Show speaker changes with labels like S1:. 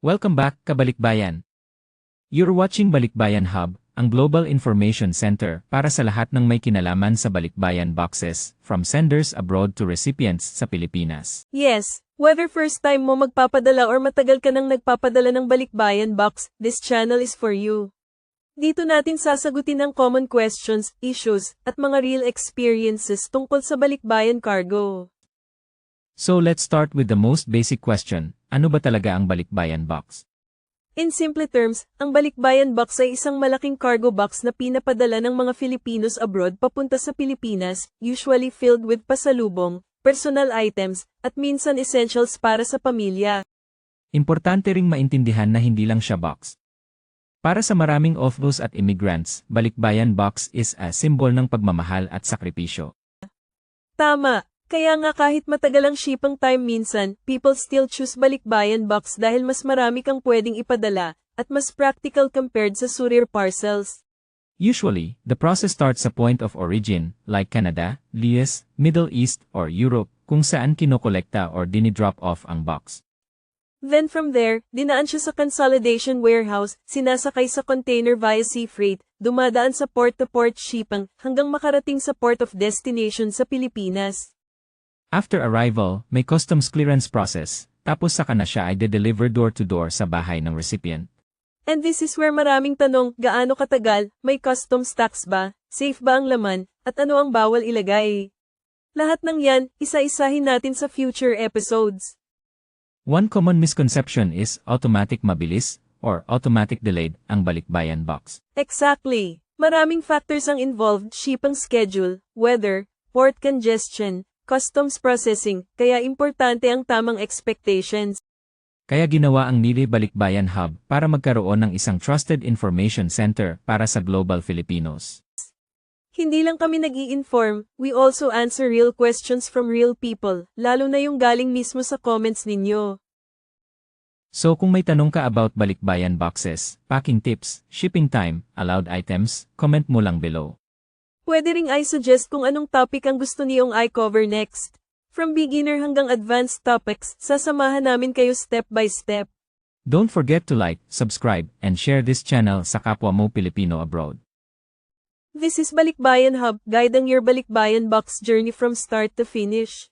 S1: Welcome back, Kabalikbayan! You're watching Balikbayan Hub, ang Global Information Center para sa lahat ng may kinalaman sa Balikbayan boxes, from senders abroad to recipients sa Pilipinas.
S2: Yes, whether first time mo magpapadala or matagal ka nang nagpapadala ng Balikbayan box, this channel is for you. Dito natin sasagutin ang common questions, issues, at mga real experiences tungkol sa Balikbayan cargo.
S1: So let's start with the most basic question, ano ba talaga ang Balikbayan box?
S2: In simple terms, ang Balikbayan box ay isang malaking cargo box na pinapadala ng mga Filipinos abroad papunta sa Pilipinas, usually filled with pasalubong, personal items, at minsan essentials para sa pamilya.
S1: Importante ring maintindihan na hindi lang siya box. Para sa maraming OFWs at immigrants, Balikbayan box is a symbol ng pagmamahal at sakripisyo.
S2: Tama, kaya nga kahit matagal ang shipping time minsan, people still choose Balikbayan box dahil mas marami kang pwedeng ipadala, at mas practical compared sa courier parcels.
S1: Usually, the process starts sa point of origin, like Canada, US, Middle East, or Europe, kung saan kinokolekta or dinidrop off ang box.
S2: Then from there, dinaan siya sa consolidation warehouse, sinasakay sa container via sea freight, dumadaan sa port-to-port shipping, hanggang makarating sa port of destination sa Pilipinas.
S1: After arrival, may customs clearance process, tapos saka na siya ay de-deliver door-to-door sa bahay ng recipient.
S2: And this is where maraming tanong, gaano katagal, may customs tax ba, safe ba ang laman, at ano ang bawal ilagay? Lahat ng yan, isa-isahin natin sa future episodes.
S1: One common misconception is automatic mabilis or automatic delayed ang Balikbayan box.
S2: Exactly. Maraming factors ang involved, shipping schedule, weather, port congestion, customs processing, kaya importante ang tamang expectations.
S1: Kaya ginawa ang Nili Balikbayan Hub para magkaroon ng isang trusted information center para sa global Filipinos.
S2: Hindi lang kami nag-i-inform, we also answer real questions from real people, lalo na yung galing mismo sa comments ninyo.
S1: So kung may tanong ka about Balikbayan boxes, packing tips, shipping time, allowed items, comment mo lang below.
S2: Pwede ring i-suggest kung anong topic ang gusto niyong i-cover next. From beginner hanggang advanced topics, sasamahan namin kayo step by step.
S1: Don't forget to like, subscribe, and share this channel sa kapwa mo Pilipino abroad.
S2: This is Balikbayan Hub, guiding your Balikbayan box journey from start to finish.